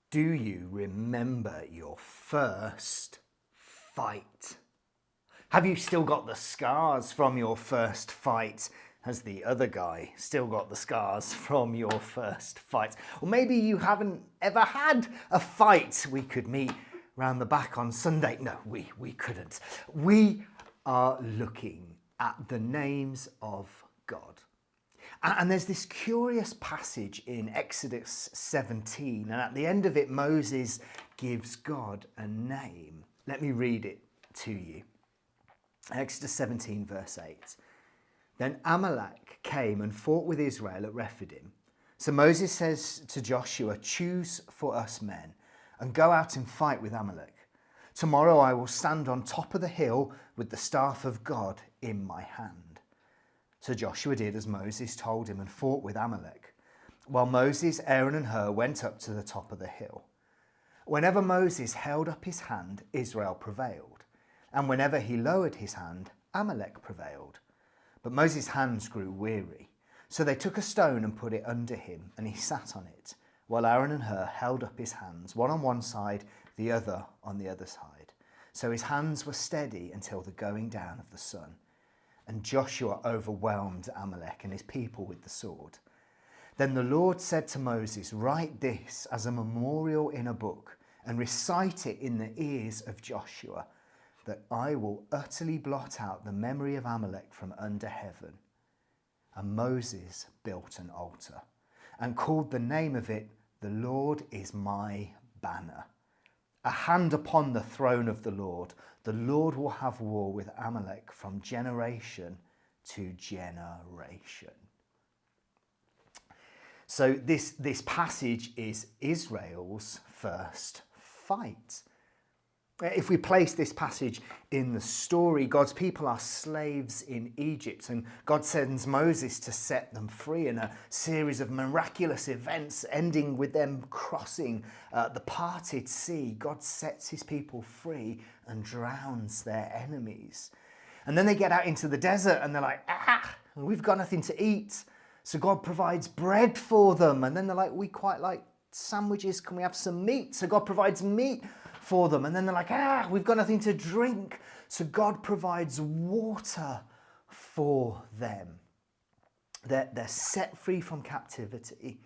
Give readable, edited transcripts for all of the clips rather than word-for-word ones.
Do you remember your first fight? Have you still got the scars from your first fight? Has the other guy still got the scars from your first fight? Or maybe you haven't ever had a fight. We could meet round the back on Sunday. No, we couldn't. We are looking at the names of God. And there's this curious passage in Exodus 17, and at the end of it, Moses gives God a name. Let me read it to you. Exodus 17, verse 8. Then Amalek came and fought with Israel at Rephidim. So Moses says to Joshua, "Choose for us men and go out and fight with Amalek. Tomorrow I will stand on top of the hill with the staff of God in my hand." So Joshua did as Moses told him and fought with Amalek, while Moses, Aaron and Hur went up to the top of the hill. Whenever Moses held up his hand, Israel prevailed, and whenever he lowered his hand, Amalek prevailed. But Moses' hands grew weary, so they took a stone and put it under him, and he sat on it, while Aaron and Hur held up his hands, one on one side, the other on the other side. So his hands were steady until the going down of the sun. And Joshua overwhelmed Amalek and his people with the sword. Then the Lord said to Moses, "Write this as a memorial in a book and recite it in the ears of Joshua, that I will utterly blot out the memory of Amalek from under heaven." And Moses built an altar and called the name of it, "The Lord is my banner." A hand upon the throne of the Lord will have war with Amalek from generation to generation. So this passage is Israel's first fight. If we place this passage in the story, God's people are slaves in Egypt, and God sends Moses to set them free in a series of miraculous events, ending with them crossing the parted sea. God sets his people free and drowns their enemies. And then they get out into the desert and they're like, we've got nothing to eat. So God provides bread for them. And then they're like, we quite like sandwiches. Can we have some meat? So God provides meat for them. And then they're like, we've got nothing to drink. So God provides water for them. They're set free from captivity.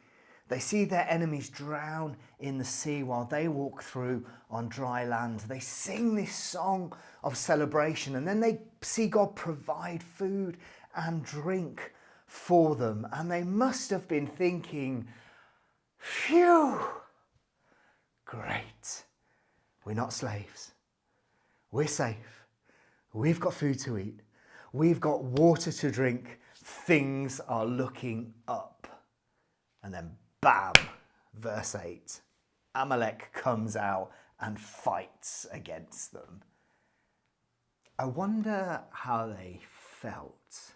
They see their enemies drown in the sea while they walk through on dry land. They sing this song of celebration, and then they see God provide food and drink for them. And they must have been thinking, phew, great. We're not slaves. We're safe. We've got food to eat. We've got water to drink. Things are looking up. And then bam, verse 8. Amalek comes out and fights against them. I wonder how they felt.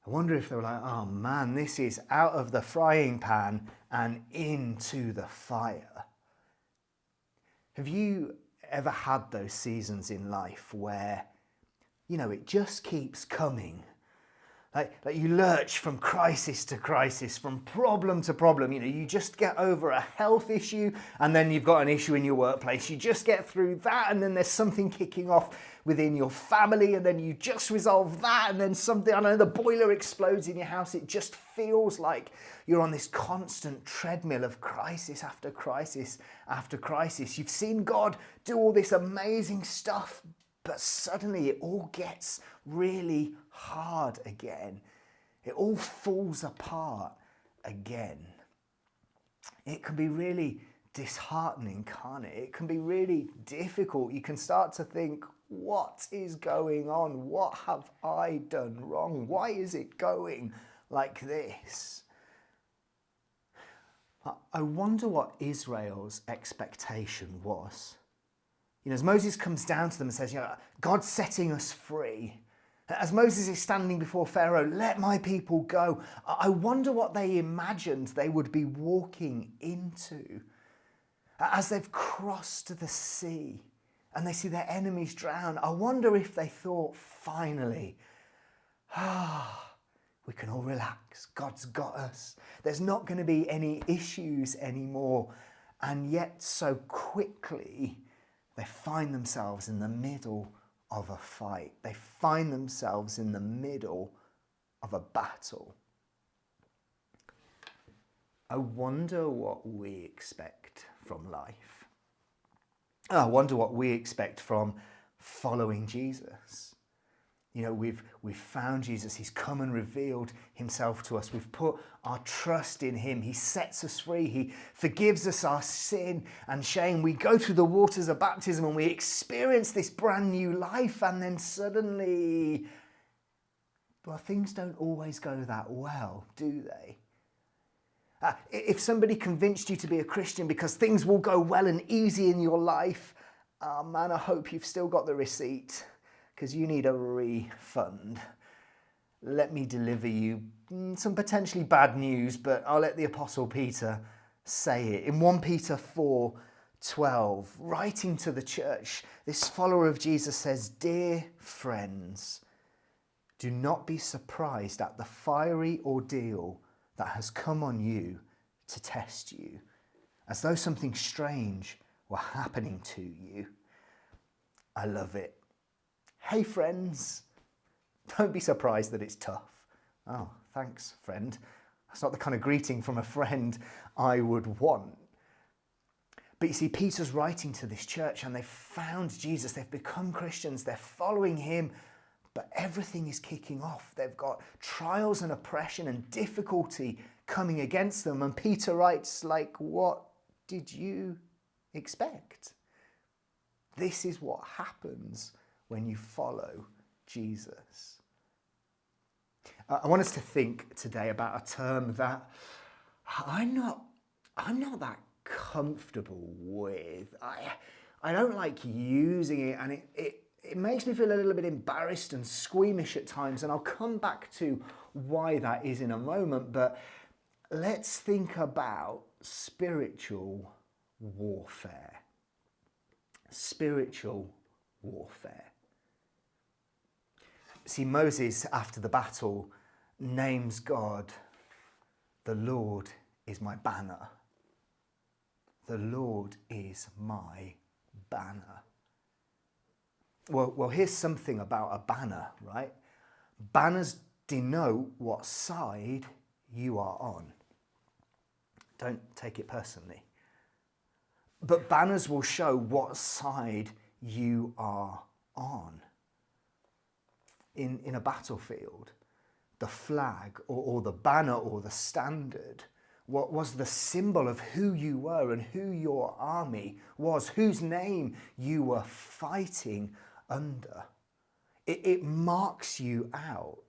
I wonder if they were like, oh man, this is out of the frying pan and into the fire. Have you ever had those seasons in life where, it just keeps coming? Like you lurch from crisis to crisis, from problem to problem. You just get over a health issue and then you've got an issue in your workplace. You just get through that and then there's something kicking off within your family and then you just resolve that and then something, the boiler explodes in your house. It just feels like you're on this constant treadmill of crisis after crisis after crisis. You've seen God do all this amazing stuff, but suddenly it all gets really hard again. It all falls apart again. It can be really disheartening, can't it? It can be really difficult. You can start to think, what is going on? What have I done wrong? Why is it going like this? I wonder what Israel's expectation was. As Moses comes down to them and says, God's setting us free. As Moses is standing before Pharaoh, let my people go. I wonder what they imagined they would be walking into. As they've crossed the sea and they see their enemies drown, I wonder if they thought, finally, we can all relax. God's got us. There's not going to be any issues anymore. And yet so quickly they find themselves in the middle of a fight. They find themselves in the middle of a battle. I wonder what we expect from life. I wonder what we expect from following Jesus. You know, we've found Jesus. He's come and revealed himself to us. We've put our trust in him. He sets us free. He forgives us our sin and shame. We go through the waters of baptism and we experience this brand new life. And then suddenly, well, things don't always go that well, do they? If somebody convinced you to be a Christian because things will go well and easy in your life, man, I hope you've still got the receipt, because you need a refund. Let me deliver you some potentially bad news, but I'll let the Apostle Peter say it. In 1 Peter 4:12, writing to the church, this follower of Jesus says, "Dear friends, do not be surprised at the fiery ordeal that has come on you to test you, as though something strange were happening to you." I love it. Hey friends, don't be surprised that it's tough. Oh, thanks, friend. That's not the kind of greeting from a friend I would want. But you see, Peter's writing to this church and they've found Jesus. They've become Christians. They're following him. But everything is kicking off. They've got trials and oppression and difficulty coming against them. And Peter writes, like, what did you expect? This is what happens when you follow Jesus. I want us to think today about a term that I'm not that comfortable with. I don't like using it, and it makes me feel a little bit embarrassed and squeamish at times, and I'll come back to why that is in a moment. But let's think about spiritual warfare. Spiritual warfare. See, Moses, after the battle, names God, "The Lord is my banner." The Lord is my banner. Well, here's something about a banner, right? Banners denote what side you are on. Don't take it personally. But banners will show what side you are on. In a battlefield, the flag or the banner or the standard, what was the symbol of who you were and who your army was, whose name you were fighting under. It marks you out.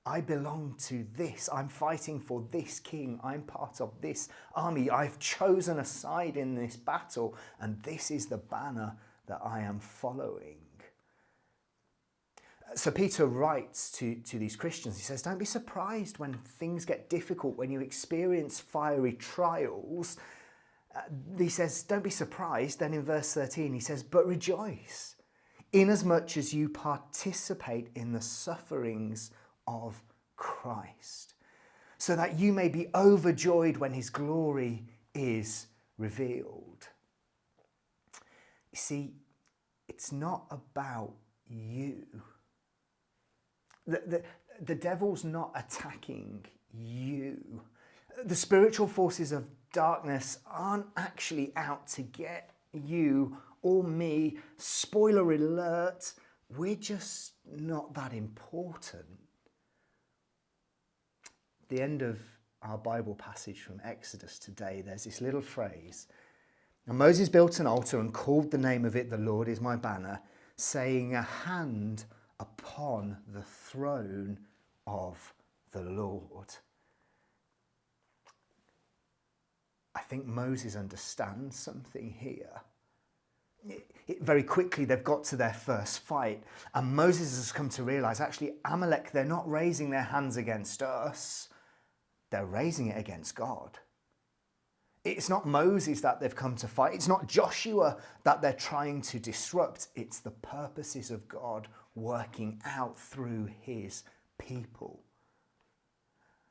I belong to this. I'm fighting for this king. I'm part of this army. I've chosen a side in this battle, and this is the banner that I am following. So Peter writes to these Christians. He says, don't be surprised when things get difficult, when you experience fiery trials. He says, don't be surprised. Then in verse 13, he says, but rejoice, inasmuch as you participate in the sufferings of Christ, so that you may be overjoyed when his glory is revealed. You see, it's not about you. The devil's not attacking you. The spiritual forces of darkness aren't actually out to get you or me. Spoiler alert, we're just not that important. The end of our Bible passage from Exodus today, there's this little phrase. And Moses built an altar and called the name of it, "The Lord is my banner," saying, "A hand upon the throne of the Lord." I think Moses understands something here. Very quickly, they've got to their first fight, and Moses has come to realize, actually, Amalek, they're not raising their hands against us, they're raising it against God. It's not Moses that they've come to fight. It's not Joshua that they're trying to disrupt. It's the purposes of God working out through his people.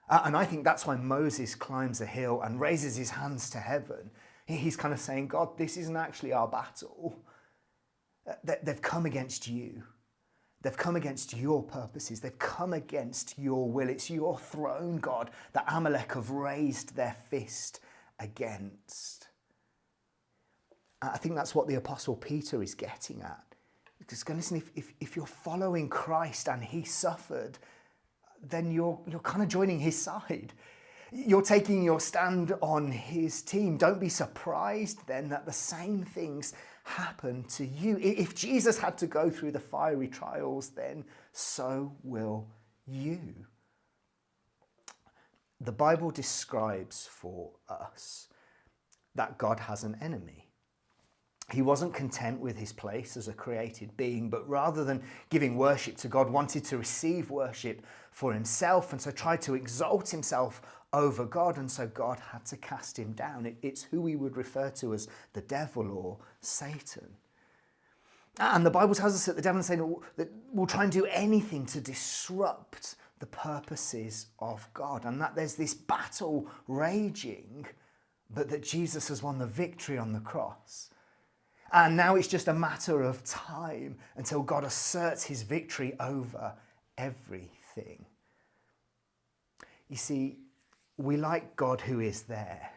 And I think that's why Moses climbs a hill and raises his hands to heaven. He's kind of saying, God, this isn't actually our battle. They've come against you. They've come against your purposes. They've come against your will. It's your throne, God, that Amalek have raised their fist against. I think that's what the Apostle Peter is getting at. Because listen, if you're following Christ and he suffered, then you're kind of joining his side. You're taking your stand on his team. Don't be surprised then that the same things happen to you. If Jesus had to go through the fiery trials, then so will you. The Bible describes for us that God has an enemy. He wasn't content with his place as a created being, but rather than giving worship to God, wanted to receive worship for himself, and so tried to exalt himself over God, and so God had to cast him down. It's who we would refer to as the devil or Satan. And the Bible tells us that the devil is saying that will try and do anything to disrupt the purposes of God, and that there's this battle raging, but that Jesus has won the victory on the cross. And now it's just a matter of time until God asserts his victory over everything. You see, we like God who is there.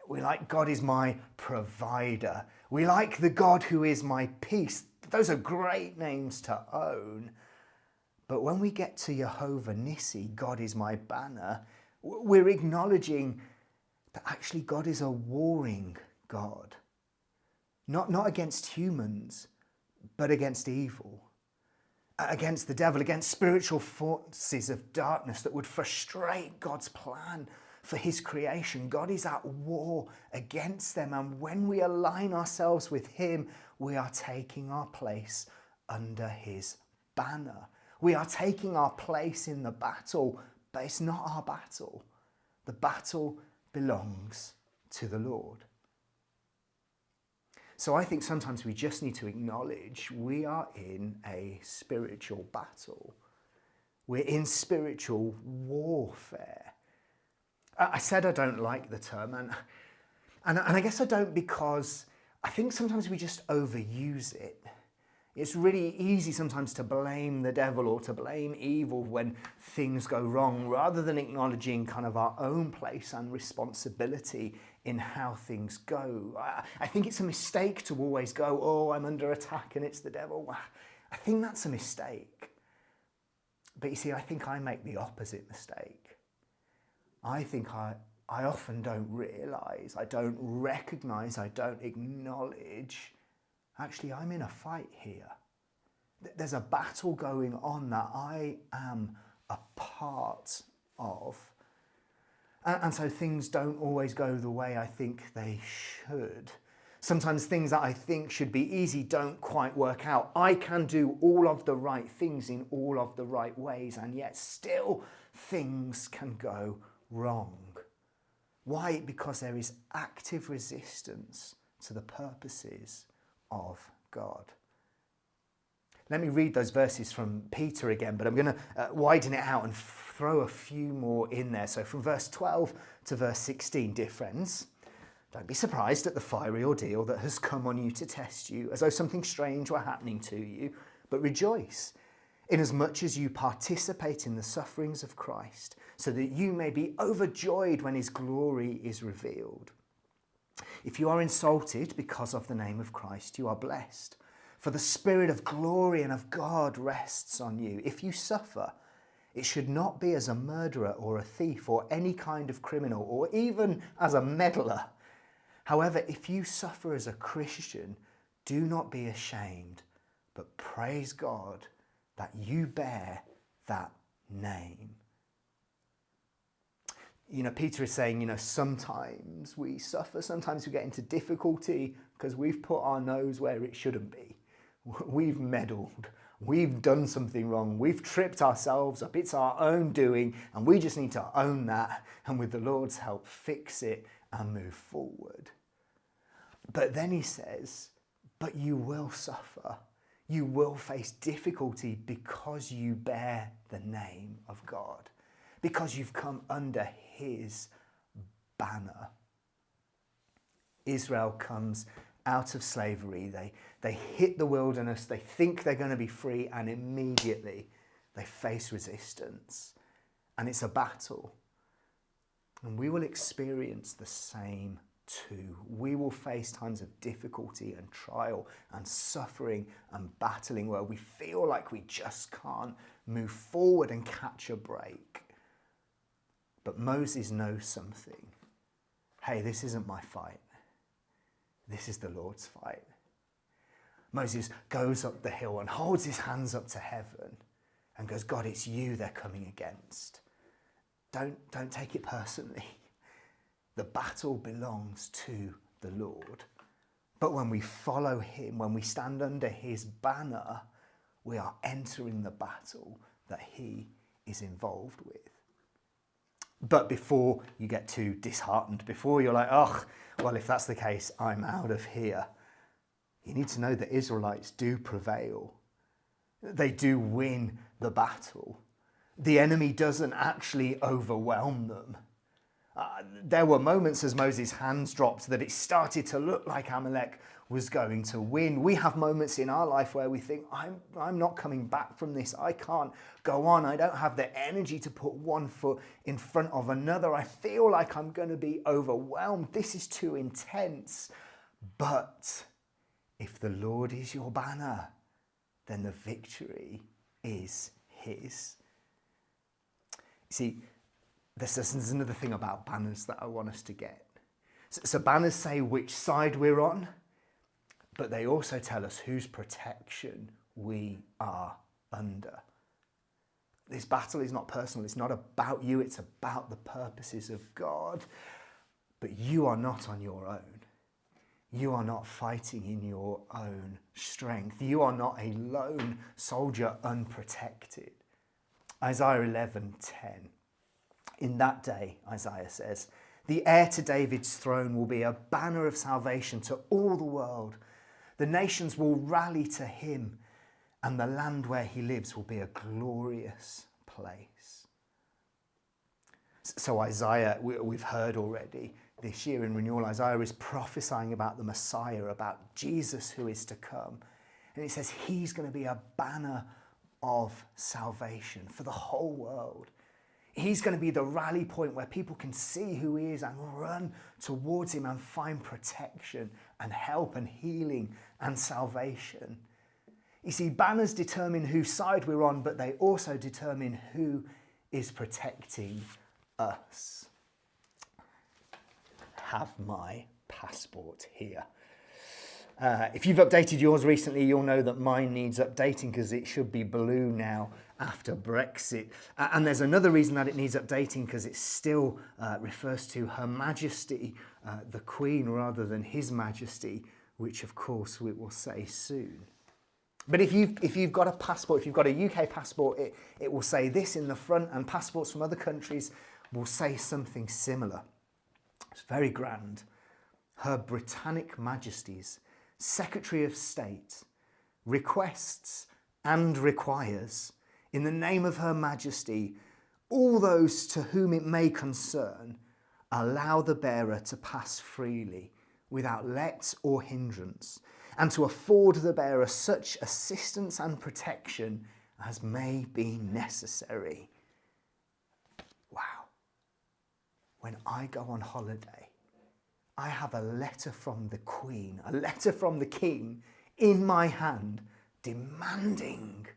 We like God is my provider. We like the God who is my peace. Those are great names to own. But when we get to Jehovah Nissi, God is my banner, we're acknowledging that actually God is a warring God. Not against humans, but against evil, against the devil, against spiritual forces of darkness that would frustrate God's plan for his creation. God is at war against them, and when we align ourselves with him, we are taking our place under his banner. We are taking our place in the battle, but it's not our battle. The battle belongs to the Lord. So I think sometimes we just need to acknowledge we are in a spiritual battle. We're in spiritual warfare. I said I don't like the term, and I guess I don't because I think sometimes we just overuse it. It's really easy sometimes to blame the devil or to blame evil when things go wrong, rather than acknowledging kind of our own place and responsibility in how things go. I think it's a mistake to always go, oh, I'm under attack and it's the devil. I think that's a mistake. But you see, I think I make the opposite mistake. I think I often don't realise, I don't recognise, I don't acknowledge, actually I'm in a fight here. There's a battle going on that I am a part of. And so things don't always go the way I think they should. Sometimes things that I think should be easy don't quite work out. I can do all of the right things in all of the right ways, and yet still things can go wrong. Why? Because there is active resistance to the purposes of God. Let me read those verses from Peter again, but I'm going to widen it out and throw a few more in there. So from verse 12 to verse 16, dear friends, don't be surprised at the fiery ordeal that has come on you to test you, as though something strange were happening to you, but rejoice, inasmuch as you participate in the sufferings of Christ, so that you may be overjoyed when his glory is revealed. If you are insulted because of the name of Christ, you are blessed, for the Spirit of glory and of God rests on you. If you suffer, it should not be as a murderer or a thief or any kind of criminal or even as a meddler. However, if you suffer as a Christian, do not be ashamed, but praise God that you bear that name. Peter is saying, sometimes we suffer, sometimes we get into difficulty because we've put our nose where it shouldn't be. We've meddled. We've done something wrong. We've tripped ourselves up. It's our own doing, and we just need to own that, and with the Lord's help, fix it and move forward. But then he says, but you will suffer. You will face difficulty because you bear the name of God, because you've come under his banner. Israel comes out of slavery. They hit the wilderness. They think they're going to be free, and immediately they face resistance. And it's a battle. And we will experience the same too. We will face times of difficulty and trial and suffering and battling where we feel like we just can't move forward and catch a break. But Moses knows something. Hey, this isn't my fight. This is the Lord's fight. Moses goes up the hill and holds his hands up to heaven and goes, God, it's you they're coming against. Don't take it personally. The battle belongs to the Lord. But when we follow him, when we stand under his banner, we are entering the battle that he is involved with. But before you get too disheartened, before you're like, oh, well, if that's the case, I'm out of here, you need to know that Israelites do prevail. They do win the battle. The enemy doesn't actually overwhelm them. There were moments as Moses' hands dropped that it started to look like Amalek was going to win. We have moments in our life where we think, I'm not coming back from this. I can't go on. I don't have the energy to put one foot in front of another. I feel like I'm going to be overwhelmed. This is too intense. But if the Lord is your banner, then the victory is his. See, there's another thing about banners that I want us to get. So banners say which side we're on, but they also tell us whose protection we are under. This battle is not personal. It's not about you. It's about the purposes of God. But you are not on your own. You are not fighting in your own strength. You are not a lone soldier unprotected. Isaiah 11:10. In that day, Isaiah says, the heir to David's throne will be a banner of salvation to all the world. The nations will rally to him, and the land where he lives will be a glorious place. So Isaiah, we've heard already this year in Renewal, Isaiah is prophesying about the Messiah, about Jesus who is to come. And it says he's going to be a banner of salvation for the whole world. He's going to be the rally point where people can see who he is and run towards him and find protection and help and healing and salvation. You see, banners determine whose side we're on, but they also determine who is protecting us. Have my passport here. If you've updated yours recently, you'll know that mine needs updating because it should be blue now after Brexit. And there's another reason that it needs updating, because it still refers to Her Majesty, the Queen, rather than His Majesty, which of course we will say soon. But if you've got a passport, if you've got a UK passport, it will say this in the front, and passports from other countries will say something similar. It's very grand. Her Britannic Majesty's Secretary of State requests and requires, in the name of Her Majesty, all those to whom it may concern, allow the bearer to pass freely, without let or hindrance, and to afford the bearer such assistance and protection as may be necessary. Wow. When I go on holiday, I have a letter from the Queen, a letter from the King in my hand demanding.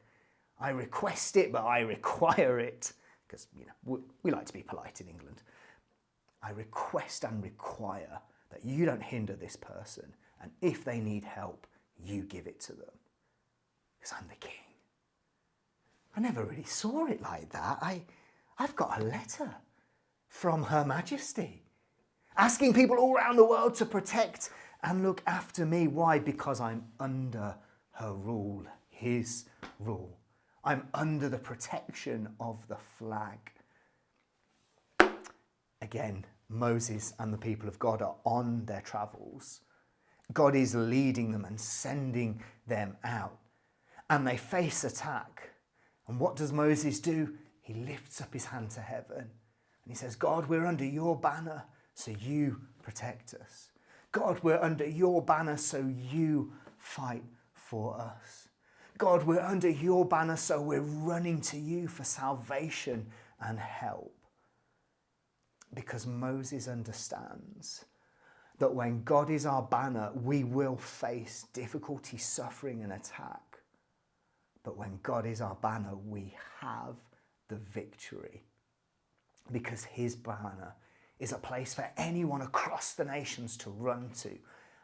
I request it, but I require it, because we like to be polite in England. I request and require that you don't hinder this person, and if they need help, you give it to them, because I'm the King. I never really saw it like that. I've got a letter from Her Majesty asking people all around the world to protect and look after me. Why? Because I'm under her rule, his rule. I'm under the protection of the flag. Again, Moses and the people of God are on their travels. God is leading them and sending them out. And they face attack. And what does Moses do? He lifts up his hand to heaven. And he says, God, we're under your banner, so you protect us. God, we're under your banner, so you fight for us. God, we're under your banner, so we're running to you for salvation and help. Because Moses understands that when God is our banner, we will face difficulty, suffering, and attack. But when God is our banner, we have the victory. Because his banner is a place for anyone across the nations to run to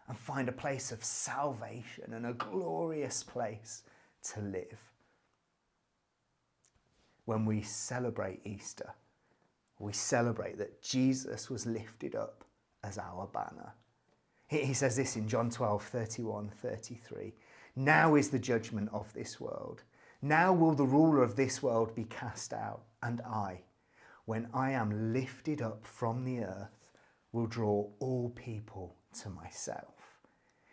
and find a place of salvation and a glorious place to live. When we celebrate Easter, we celebrate that Jesus was lifted up as our banner. He says this in John 12, 31, 33. Now is the judgment of this world. Now will the ruler of this world be cast out, and I, when I am lifted up from the earth, will draw all people to myself.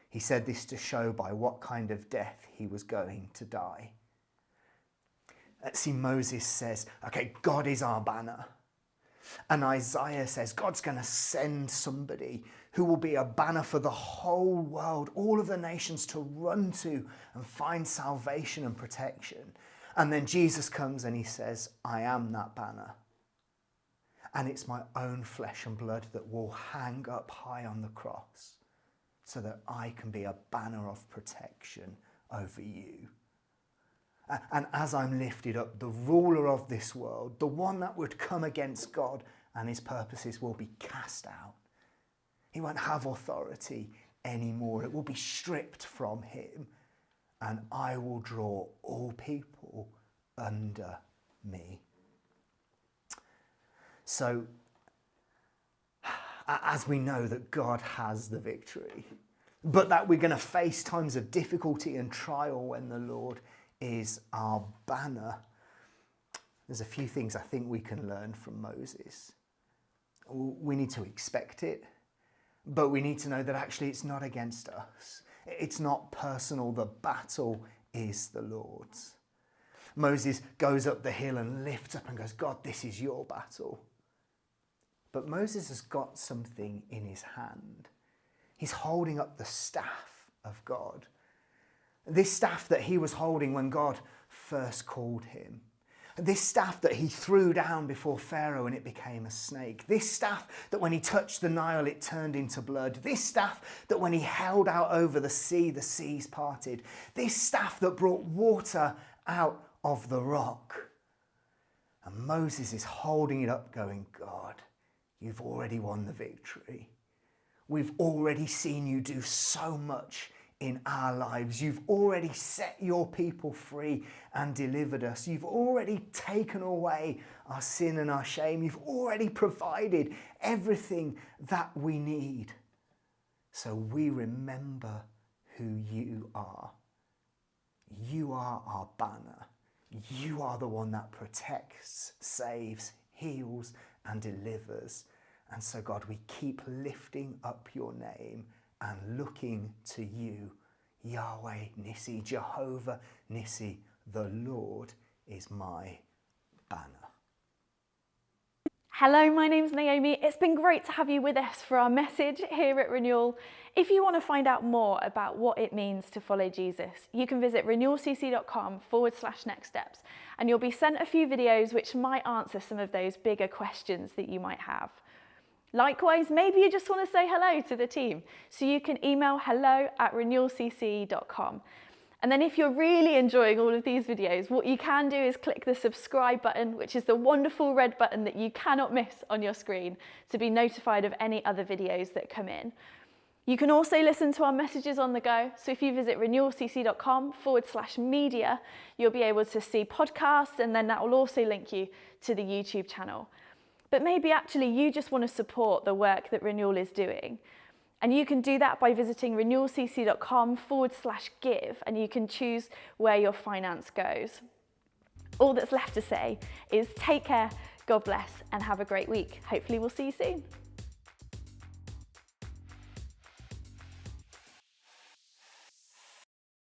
He said this to show by what kind of death he was going to die. See, Moses says, okay, God is our banner. And Isaiah says, God's going to send somebody who will be a banner for the whole world, all of the nations to run to and find salvation and protection. And then Jesus comes and he says, I am that banner. And it's my own flesh and blood that will hang up high on the cross so that I can be a banner of protection over you. And as I'm lifted up, the ruler of this world, the one that would come against God and his purposes, will be cast out. He won't have authority anymore. It will be stripped from him. And I will draw all people under me. So, as we know that God has the victory, but that we're going to face times of difficulty and trial when the Lord is our banner, there's a few things I think we can learn from Moses. We need to expect it, but we need to know that actually it's not against us. It's not personal. The battle is the Lord's. Moses goes up the hill and lifts up and goes, God, this is your battle. But Moses has got something in his hand. He's holding up the staff of God. This staff that he was holding when God first called him. This staff that he threw down before Pharaoh and it became a snake. This staff that when he touched the Nile, it turned into blood. This staff that when he held out over the seas parted. This staff that brought water out of the rock. And Moses is holding it up going, God, you've already won the victory. We've already seen you do so much in our lives. You've already set your people free and delivered us. You've already taken away our sin and our shame. You've already provided everything that we need. So we remember who you are. You are our banner. You are the one that protects, saves, heals, and delivers. And so, God, we keep lifting up your name and looking to you, Yahweh Nissi, Jehovah Nissi, the Lord is my banner. Hello, my name's Naomi. It's been great to have you with us for our message here at Renewal. If you want to find out more about what it means to follow Jesus, you can visit renewalcc.com/next steps, and you'll be sent a few videos which might answer some of those bigger questions that you might have. Likewise, maybe you just want to say hello to the team, so you can email hello@renewalcc.com. And then if you're really enjoying all of these videos, what you can do is click the subscribe button, which is the wonderful red button that you cannot miss on your screen, to be notified of any other videos that come in. You can also listen to our messages on the go. So if you visit renewalcc.com/media, you'll be able to see podcasts, and then that will also link you to the YouTube channel. But maybe actually you just want to support the work that Renewal is doing. And you can do that by visiting renewalcc.com/give, and you can choose where your finance goes. All that's left to say is take care, God bless, and have a great week. Hopefully we'll see you soon.